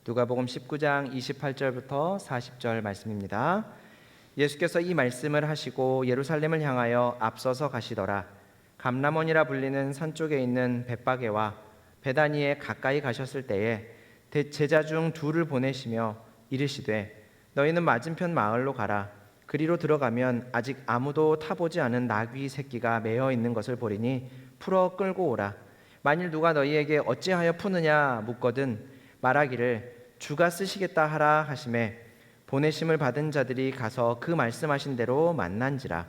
누가복음 19장 28절부터 40절 말씀입니다. 예수께서 이 말씀을 하시고 예루살렘을 향하여 앞서서 가시더라. 감람원이라 불리는 산 쪽에 있는 벳바게와 베다니에 가까이 가셨을 때에 제자 중 둘을 보내시며 이르시되 너희는 맞은편 마을로 가라. 그리로 들어가면 아직 아무도 타보지 않은 나귀 새끼가 매어 있는 것을 보리니 풀어 끌고 오라. 만일 누가 너희에게 어찌하여 푸느냐 묻거든 말하기를 주가 쓰시겠다 하라 하시매 보내심을 받은 자들이 가서 그 말씀하신 대로 만난지라.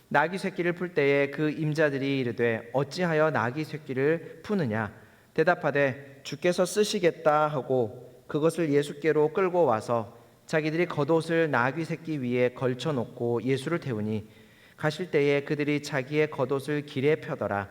나귀 새끼를 풀 때에 그 임자들이 이르되 어찌하여 나귀 새끼를 푸느냐 대답하되 주께서 쓰시겠다 하고 그것을 예수께로 끌고 와서 자기들이 겉옷을 나귀 새끼 위에 걸쳐 놓고 예수를 태우니 가실 때에 그들이 자기의 겉옷을 길에 펴더라.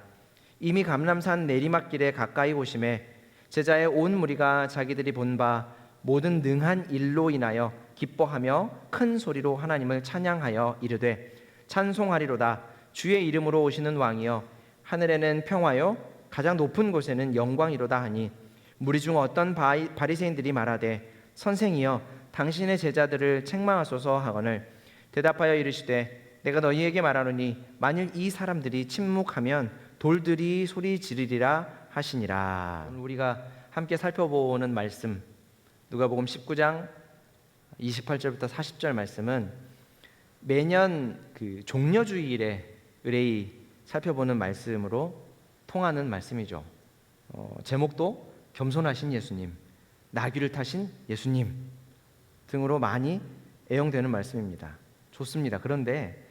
이미 감람산 내리막길에 가까이 오심에 제자의 온 무리가 자기들이 본 바 모든 능한 일로 인하여 기뻐하며 큰 소리로 하나님을 찬양하여 이르되 찬송하리로다. 주의 이름으로 오시는 왕이여 하늘에는 평화요 가장 높은 곳에는 영광이로다 하니 무리 중 어떤 바리새인들이 말하되 선생이여 당신의 제자들을 책망하소서 하거늘 대답하여 이르시되 내가 너희에게 말하노니 만일 이 사람들이 침묵하면 돌들이 소리 지르리라 하시니라. 오늘 우리가 함께 살펴보는 말씀 누가복음 19장 28절부터 40절 말씀은 매년 그 종려주일에 의뢰이 살펴보는 말씀으로 통하는 말씀이죠. 제목도 겸손하신 예수님, 나귀를 타신 예수님 등으로 많이 애용되는 말씀입니다. 좋습니다. 그런데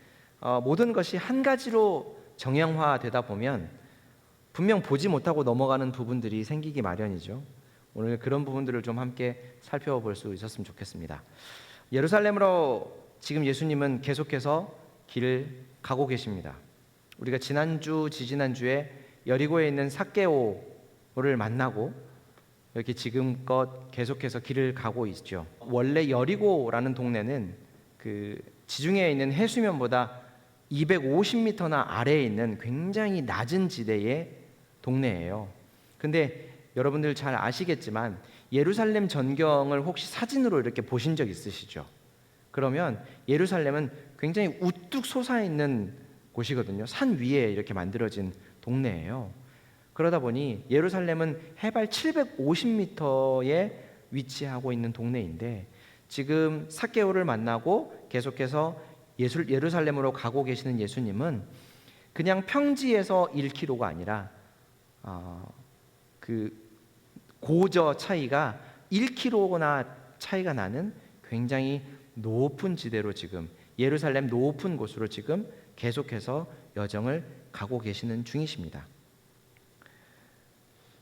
모든 것이 한 가지로 정형화되다 보면 분명 보지 못하고 넘어가는 부분들이 생기기 마련이죠. 오늘 그런 부분들을 좀 함께 살펴볼 수 있었으면 좋겠습니다. 예루살렘으로 지금 예수님은 계속해서 길을 가고 계십니다. 우리가 지난주, 지지난주에 여리고에 있는 삭개오를 만나고 이렇게 지금껏 계속해서 길을 가고 있죠. 원래 여리고라는 동네는 그 지중해에 있는 해수면보다 250m나 아래에 있는 굉장히 낮은 지대의 동네예요. 근데 여러분들 잘 아시겠지만 예루살렘 전경을 혹시 사진으로 이렇게 보신 적 있으시죠? 그러면 예루살렘은 굉장히 우뚝 솟아있는 곳이거든요. 산 위에 이렇게 만들어진 동네예요. 그러다 보니 예루살렘은 해발 750m에 위치하고 있는 동네인데 지금 삭개오를 만나고 계속해서 예루살렘으로 가고 계시는 예수님은 그냥 평지에서 1km가 아니라 그 고저 차이가 1km나 차이가 나는 굉장히 높은 지대로 지금 예루살렘 높은 곳으로 지금 계속해서 여정을 가고 계시는 중이십니다.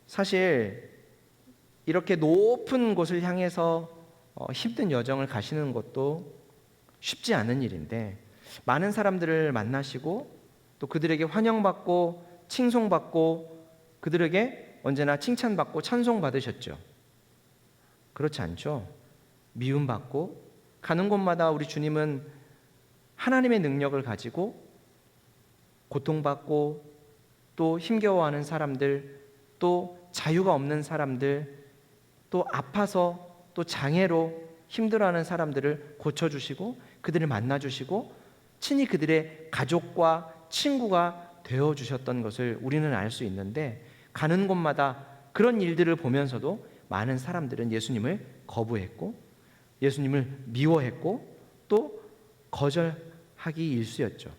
사실 이렇게 높은 곳을 향해서 힘든 여정을 가시는 것도 쉽지 않은 일인데 많은 사람들을 만나시고 또 그들에게 환영받고 칭송받고 그들에게 언제나 칭찬받고 찬송받으셨죠. 그렇지 않죠? 미움받고 가는 곳마다 우리 주님은 하나님의 능력을 가지고 고통받고 또 힘겨워하는 사람들 또 자유가 없는 사람들 또 아파서 또 장애로 힘들어하는 사람들을 고쳐주시고 그들을 만나주시고 친히 그들의 가족과 친구가 되어주셨던 것을 우리는 알 수 있는데 가는 곳마다 그런 일들을 보면서도 많은 사람들은 예수님을 거부했고 예수님을 미워했고 또 거절하기 일쑤였죠.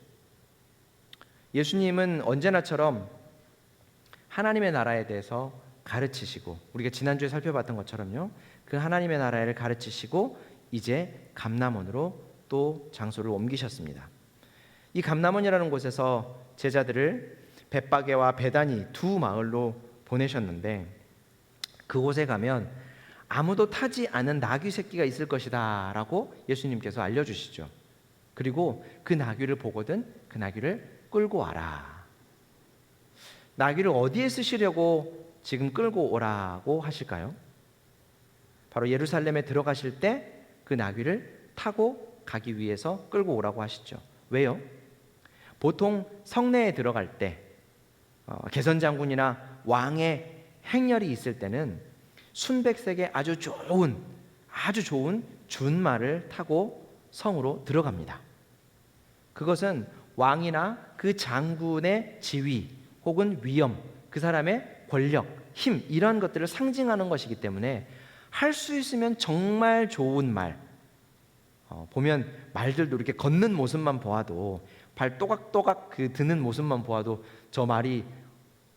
예수님은 언제나처럼 하나님의 나라에 대해서 가르치시고 우리가 지난주에 살펴봤던 것처럼요. 그 하나님의 나라를 가르치시고 이제 감람원으로 또 장소를 옮기셨습니다. 이 감람원이라는 곳에서 제자들을 벳바게와 베다니 두 마을로 보내셨는데 그곳에 가면 아무도 타지 않은 나귀 새끼가 있을 것이다 라고 예수님께서 알려주시죠. 그리고 그 나귀를 보거든 그 나귀를 끌고 와라. 나귀를 어디에 쓰시려고 지금 끌고 오라고 하실까요? 바로 예루살렘에 들어가실 때 그 나귀를 타고 가기 위해서 끌고 오라고 하시죠. 왜요? 보통 성내에 들어갈 때 개선장군이나 왕의 행렬이 있을 때는 순백색의 아주 좋은 준말을 타고 성으로 들어갑니다. 그것은 왕이나 그 장군의 지위 혹은 위엄, 그 사람의 권력, 힘, 이런 것들을 상징하는 것이기 때문에 할 수 있으면 정말 좋은 말, 보면 말들도 이렇게 걷는 모습만 보아도, 발 또각또각 그 드는 모습만 보아도 저 말이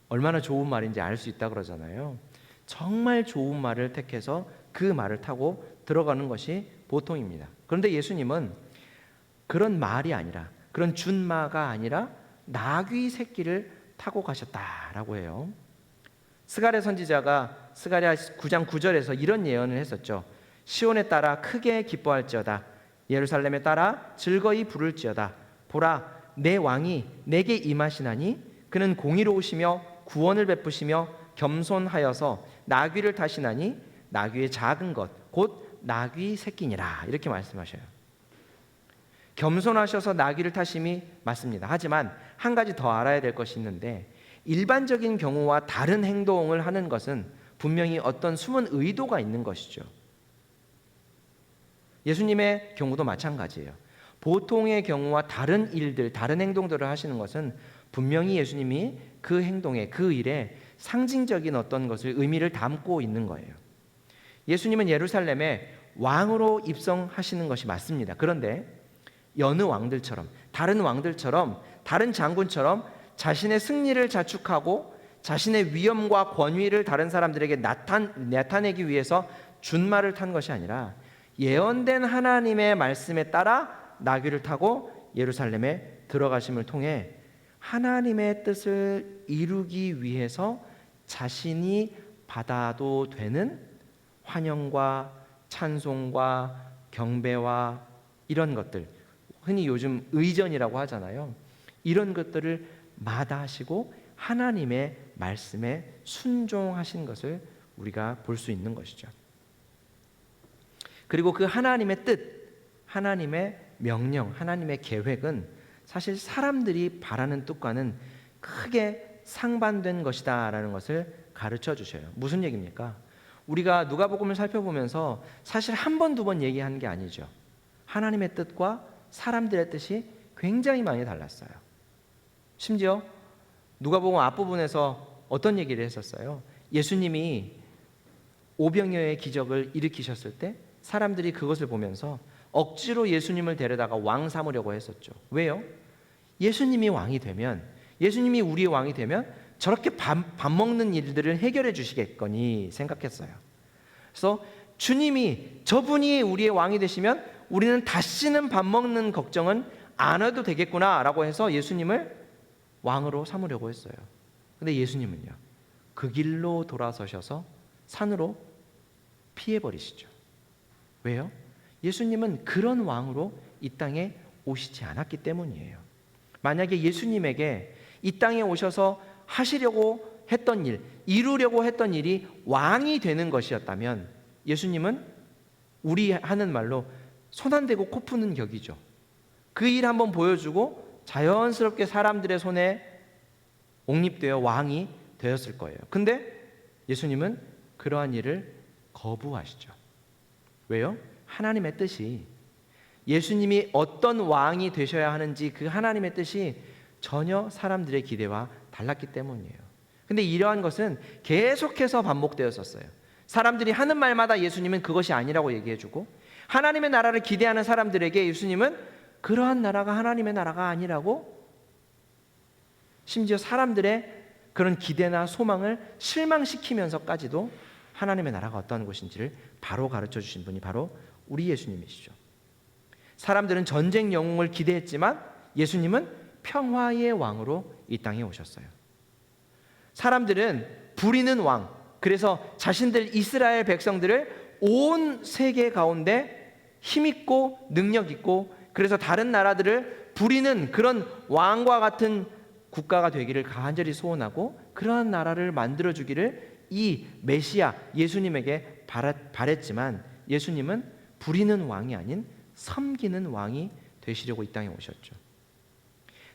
얼마나 좋은 말인지 알 수 있다 그러잖아요. 정말 좋은 말을 택해서 그 말을 타고 들어가는 것이 보통입니다. 그런데 예수님은 그런 말이 아니라, 그런 준마가 아니라 나귀 새끼를 타고 가셨다라고 해요. 스가랴 선지자가 스가랴 9장 9절에서 이런 예언을 했었죠. 시온에 따라 크게 기뻐할지어다. 예루살렘에 따라 즐거이 부를지어다. 보라, 내 왕이 내게 임하시나니 그는 공의로우시며 구원을 베푸시며 겸손하여서 나귀를 타시나니 나귀의 작은 것 곧 나귀 새끼니라. 이렇게 말씀하셔요. 겸손하셔서 나귀를 타심이 맞습니다. 하지만 한 가지 더 알아야 될 것이 있는데, 일반적인 경우와 다른 행동을 하는 것은 분명히 어떤 숨은 의도가 있는 것이죠. 예수님의 경우도 마찬가지예요. 보통의 경우와 다른 일들, 다른 행동들을 하시는 것은 분명히 예수님이 그 행동에, 그 일에 상징적인 어떤 것을, 의미를 담고 있는 거예요. 예수님은 예루살렘에 왕으로 입성하시는 것이 맞습니다. 그런데 여느 왕들처럼, 다른 왕들처럼, 다른 장군처럼 자신의 승리를 자축하고 자신의 위엄과 권위를 다른 사람들에게 나타내기 위해서 준말을 탄 것이 아니라 예언된 하나님의 말씀에 따라 나귀를 타고 예루살렘에 들어가심을 통해 하나님의 뜻을 이루기 위해서 자신이 받아도 되는 환영과 찬송과 경배와 이런 것들, 흔히 요즘 의전이라고 하잖아요. 이런 것들을 마다하시고 하나님의 말씀에 순종하신 것을 우리가 볼 수 있는 것이죠. 그리고 그 하나님의 뜻, 하나님의 명령, 하나님의 계획은 사실 사람들이 바라는 뜻과는 크게 상반된 것이다라는 것을 가르쳐 주셔요. 무슨 얘기입니까? 우리가 누가복음을 살펴보면서 사실 한 번, 두 번 얘기하는 게 아니죠. 하나님의 뜻과 사람들의 뜻이 굉장히 많이 달랐어요. 심지어 누가복음 앞부분에서 어떤 얘기를 했었어요? 예수님이 오병이어의 기적을 일으키셨을 때 사람들이 그것을 보면서 억지로 예수님을 데려다가 왕 삼으려고 했었죠. 왜요? 예수님이 왕이 되면, 예수님이 우리의 왕이 되면 저렇게 밥 먹는 일들을 해결해 주시겠거니 생각했어요. 그래서 주님이, 저분이 우리의 왕이 되시면 우리는 다시는 밥 먹는 걱정은 안 해도 되겠구나라고 해서 예수님을 왕으로 삼으려고 했어요. 근데 예수님은요, 그 길로 돌아서셔서 산으로 피해버리시죠. 왜요? 예수님은 그런 왕으로 이 땅에 오시지 않았기 때문이에요. 만약에 예수님에게 이 땅에 오셔서 하시려고 했던 일, 이루려고 했던 일이 왕이 되는 것이었다면 예수님은 우리 하는 말로 손 안 대고 코 푸는 격이죠. 그 일 한번 보여주고 자연스럽게 사람들의 손에 옹립되어 왕이 되었을 거예요. 근데 예수님은 그러한 일을 거부하시죠. 왜요? 하나님의 뜻이, 예수님이 어떤 왕이 되셔야 하는지 그 하나님의 뜻이 전혀 사람들의 기대와 달랐기 때문이에요. 근데 이러한 것은 계속해서 반복되었었어요. 사람들이 하는 말마다 예수님은 그것이 아니라고 얘기해주고, 하나님의 나라를 기대하는 사람들에게 예수님은 그러한 나라가 하나님의 나라가 아니라고, 심지어 사람들의 그런 기대나 소망을 실망시키면서까지도 하나님의 나라가 어떠한 곳인지를 바로 가르쳐 주신 분이 바로 우리 예수님이시죠. 사람들은 전쟁 영웅을 기대했지만 예수님은 평화의 왕으로 이 땅에 오셨어요. 사람들은 부리는 왕, 그래서 자신들 이스라엘 백성들을 온 세계 가운데 힘있고 능력있고, 그래서 다른 나라들을 부리는 그런 왕과 같은 국가가 되기를 간절히 소원하고, 그러한 나라를 만들어주기를 이 메시아 예수님에게 바랬지만 예수님은 부리는 왕이 아닌 섬기는 왕이 되시려고 이 땅에 오셨죠.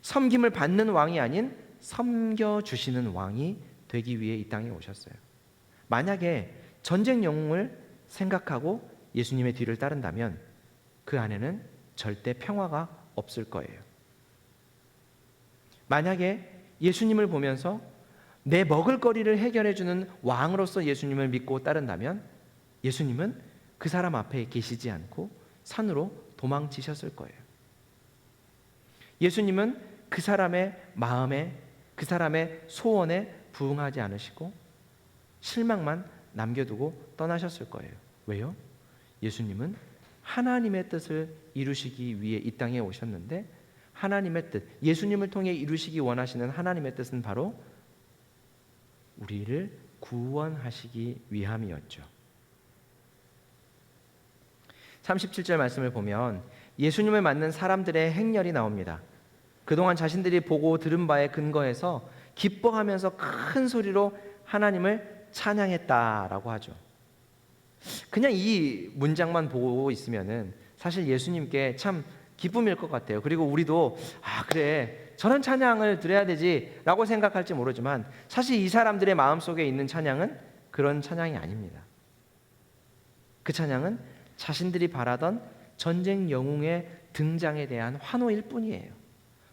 섬김을 받는 왕이 아닌 섬겨주시는 왕이 되기 위해 이 땅에 오셨어요. 만약에 전쟁 영웅을 생각하고 예수님의 뒤를 따른다면 그 안에는 절대 평화가 없을 거예요. 만약에 예수님을 보면서 내 먹을거리를 해결해주는 왕으로서 예수님을 믿고 따른다면 예수님은 그 사람 앞에 계시지 않고 산으로 도망치셨을 거예요. 예수님은 그 사람의 마음에, 그 사람의 소원에 부응하지 않으시고 실망만 남겨두고 떠나셨을 거예요. 왜요? 예수님은 하나님의 뜻을 이루시기 위해 이 땅에 오셨는데 하나님의 뜻, 예수님을 통해 이루시기 원하시는 하나님의 뜻은 바로 우리를 구원하시기 위함이었죠. 37절 말씀을 보면 예수님을 맞는 사람들의 행렬이 나옵니다. 그동안 자신들이 보고 들은 바에 근거해서 기뻐하면서 큰 소리로 하나님을 찬양했다라고 하죠. 그냥 이 문장만 보고 있으면은 사실 예수님께 참 기쁨일 것 같아요. 그리고 우리도 그래 저런 찬양을 드려야 되지라고 생각할지 모르지만 사실 이 사람들의 마음속에 있는 찬양은 그런 찬양이 아닙니다. 그 찬양은 자신들이 바라던 전쟁 영웅의 등장에 대한 환호일 뿐이에요.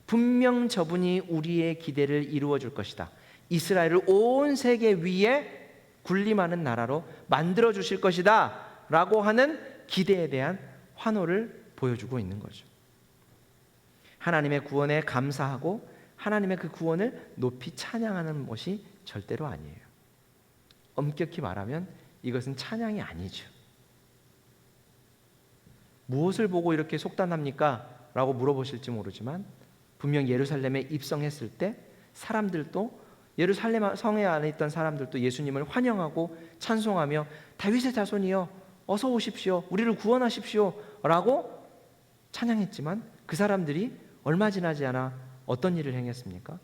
분명 저분이 우리의 기대를 이루어 줄 것이다. 이스라엘을 온 세계 위에 군림하는 나라로 만들어 주실 것이다 라고 하는 기대에 대한 환호를 보여주고 있는 거죠. 하나님의 구원에 감사하고 하나님의 그 구원을 높이 찬양하는 것이 절대로 아니에요. 엄격히 말하면 이것은 찬양이 아니죠. 무엇을 보고 이렇게 속단합니까? 라고 물어보실지 모르지만 분명 예루살렘에 입성했을 때 사람들도 예루살렘 성에 안에 있던 사람들도 예수님을 환영하고 찬송하며 다윗의 자손이여 어서 오십시오. 우리를 구원하십시오. 라고 찬양했지만 그 사람들이 얼마 지나지 않아 어떤 일을 행했습니까?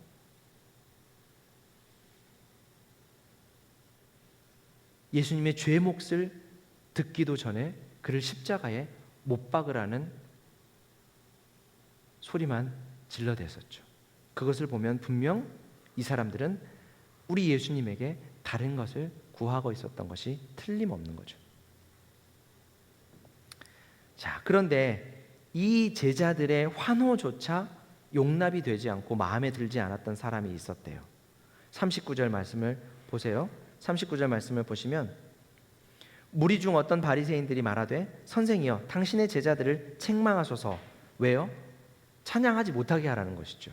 예수님의 죄 몫을 듣기도 전에 그를 십자가에 못 박으라는 소리만 질러댔었죠. 그것을 보면 분명 이 사람들은 우리 예수님에게 다른 것을 구하고 있었던 것이 틀림없는 거죠. 자, 그런데 이 제자들의 환호조차 용납이 되지 않고 마음에 들지 않았던 사람이 있었대요. 39절 말씀을 보세요. 39절 말씀을 보시면 무리 중 어떤 바리새인들이 말하되 선생이여 당신의 제자들을 책망하소서. 왜요? 찬양하지 못하게 하라는 것이죠.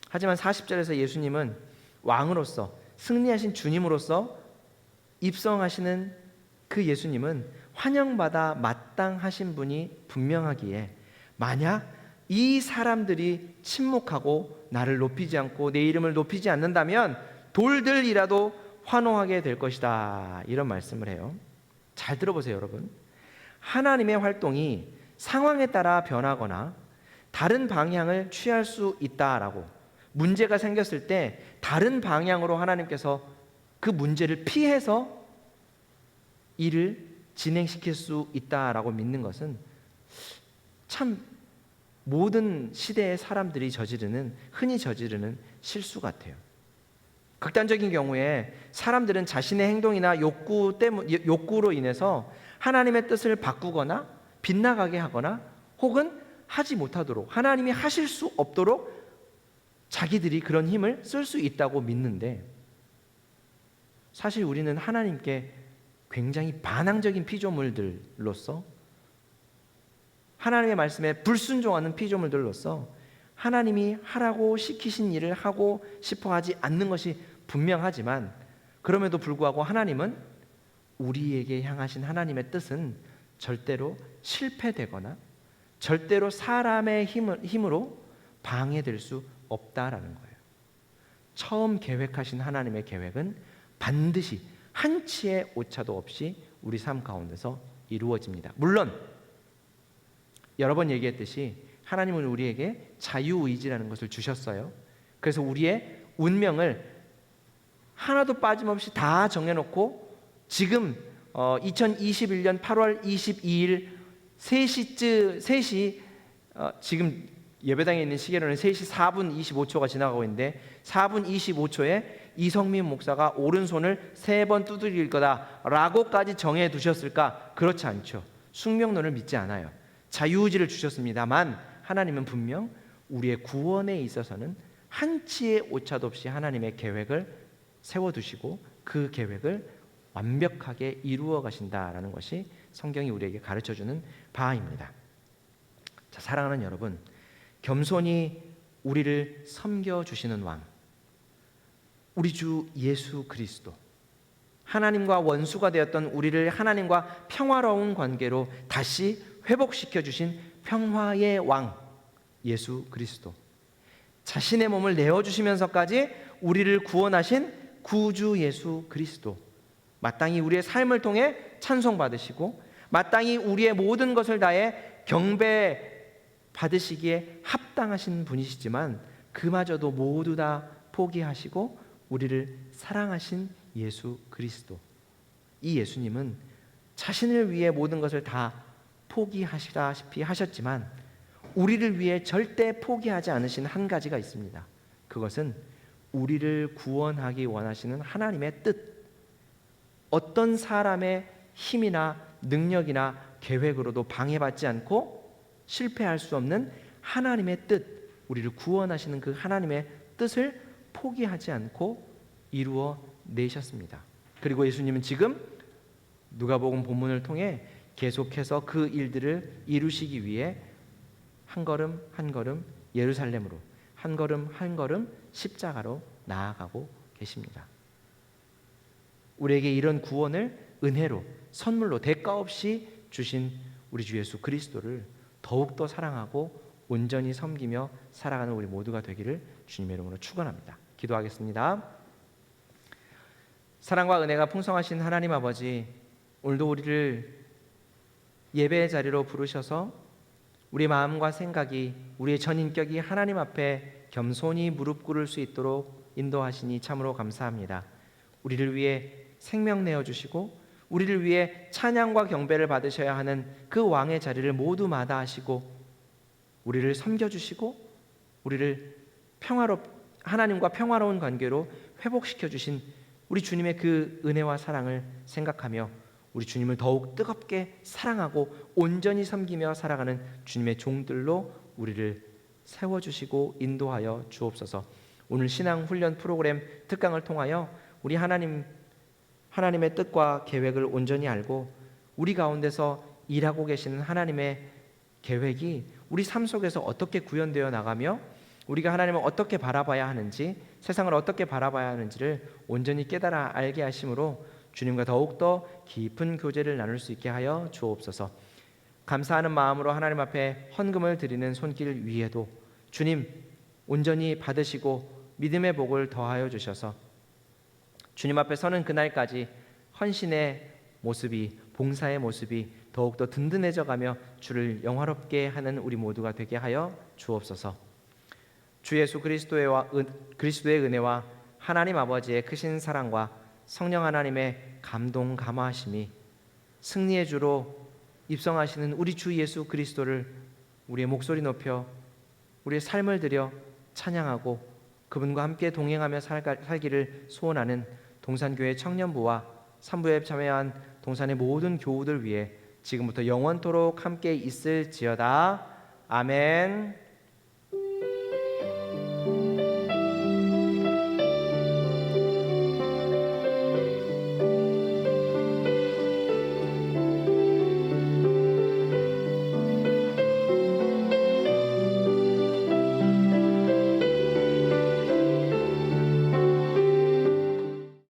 하지만 40절에서 예수님은 왕으로서 승리하신 주님으로서 입성하시는 그 예수님은 환영받아 마땅하신 분이 분명하기에 만약 이 사람들이 침묵하고 나를 높이지 않고 내 이름을 높이지 않는다면 돌들이라도 환호하게 될 것이다. 이런 말씀을 해요. 잘 들어보세요, 여러분. 하나님의 활동이 상황에 따라 변하거나 다른 방향을 취할 수 있다라고 문제가 생겼을 때 다른 방향으로 하나님께서 그 문제를 피해서 일을 진행시킬 수 있다라고 믿는 것은 참 모든 시대의 사람들이 흔히 저지르는 실수 같아요. 극단적인 경우에 사람들은 자신의 행동이나 욕구로 인해서 하나님의 뜻을 바꾸거나 빗나가게 하거나 혹은 하지 못하도록 하나님이 하실 수 없도록 자기들이 그런 힘을 쓸 수 있다고 믿는데 사실 우리는 하나님께 굉장히 반항적인 피조물들로서 하나님의 말씀에 불순종하는 피조물들로서 하나님이 하라고 시키신 일을 하고 싶어 하지 않는 것이 분명하지만 그럼에도 불구하고 하나님은 우리에게 향하신 하나님의 뜻은 절대로 실패되거나 절대로 사람의 힘으로 방해될 수 없다라는 거예요. 처음 계획하신 하나님의 계획은 반드시 한치의 오차도 없이 우리 삶 가운데서 이루어집니다. 물론 여러 번 얘기했듯이 하나님은 우리에게 자유의지라는 것을 주셨어요. 그래서 우리의 운명을 하나도 빠짐없이 다 정해놓고 지금 2021년 8월 22일 3시 지금 예배당에 있는 시계로는 3시 4분 25초가 지나가고 있는데 4분 25초에 이성민 목사가 오른손을 3번 두드릴 거다라고까지 정해 두셨을까? 그렇지 않죠. 숙명론을 믿지 않아요. 자유의지를 주셨습니다만 하나님은 분명 우리의 구원에 있어서는 한치의 오차도 없이 하나님의 계획을 세워두시고 그 계획을 완벽하게 이루어 가신다라는 것이 성경이 우리에게 가르쳐주는 바입니다. 자, 사랑하는 여러분, 겸손히 우리를 섬겨주시는 왕, 우리 주 예수 그리스도, 하나님과 원수가 되었던 우리를 하나님과 평화로운 관계로 다시 회복시켜 주신 평화의 왕 예수 그리스도, 자신의 몸을 내어주시면서까지 우리를 구원하신 구주 예수 그리스도, 마땅히 우리의 삶을 통해 찬송받으시고 마땅히 우리의 모든 것을 다해 경배 받으시기에 합당하신 분이시지만 그마저도 모두 다 포기하시고 우리를 사랑하신 예수 그리스도, 이 예수님은 자신을 위해 모든 것을 다 포기하시다시피 하셨지만 우리를 위해 절대 포기하지 않으신 한 가지가 있습니다. 그것은 우리를 구원하기 원하시는 하나님의 뜻, 어떤 사람의 힘이나 능력이나 계획으로도 방해받지 않고 실패할 수 없는 하나님의 뜻, 우리를 구원하시는 그 하나님의 뜻을 포기하지 않고 이루어 내셨습니다. 그리고 예수님은 지금 누가복음 본문을 통해 계속해서 그 일들을 이루시기 위해 한 걸음 한 걸음 예루살렘으로, 한 걸음 한 걸음 십자가로 나아가고 계십니다. 우리에게 이런 구원을 은혜로, 선물로 대가 없이 주신 우리 주 예수 그리스도를 더욱더 사랑하고 온전히 섬기며 살아가는 우리 모두가 되기를 주님의 이름으로 축원합니다. 기도하겠습니다. 사랑과 은혜가 풍성하신 하나님 아버지, 오늘도 우리를 예배의 자리로 부르셔서 우리 마음과 생각이, 우리의 전인격이 하나님 앞에 겸손히 무릎 꿇을 수 있도록 인도하시니 참으로 감사합니다. 우리를 위해 생명 내어주시고 우리를 위해 찬양과 경배를 받으셔야 하는 그 왕의 자리를 모두 마다하시고 우리를 섬겨주시고 우리를 하나님과 평화로운 관계로 회복시켜 주신 우리 주님의 그 은혜와 사랑을 생각하며 우리 주님을 더욱 뜨겁게 사랑하고 온전히 섬기며 살아가는 주님의 종들로 우리를 세워주시고 인도하여 주옵소서. 오늘 신앙훈련 프로그램 특강을 통하여 우리 하나님의 뜻과 계획을 온전히 알고 우리 가운데서 일하고 계시는 하나님의 계획이 우리 삶 속에서 어떻게 구현되어 나가며 우리가 하나님을 어떻게 바라봐야 하는지, 세상을 어떻게 바라봐야 하는지를 온전히 깨달아 알게 하심으로 주님과 더욱더 깊은 교제를 나눌 수 있게 하여 주옵소서. 감사하는 마음으로 하나님 앞에 헌금을 드리는 손길 위에도 주님 온전히 받으시고 믿음의 복을 더하여 주셔서 주님 앞에 서는 그날까지 헌신의 모습이, 봉사의 모습이 더욱더 든든해져 가며 주를 영화롭게 하는 우리 모두가 되게 하여 주옵소서. 주 예수 그리스도의 은혜와 하나님 아버지의 크신 사랑과 성령 하나님의 감동 감화하심이 승리의 주로 입성하시는 우리 주 예수 그리스도를 우리의 목소리 높여 우리의 삶을 들여 찬양하고 그분과 함께 동행하며 살기를 소원하는 동산교회 청년부와 산부에 참여한 동산의 모든 교우들 위해 지금부터 영원토록 함께 있을지어다. 아멘.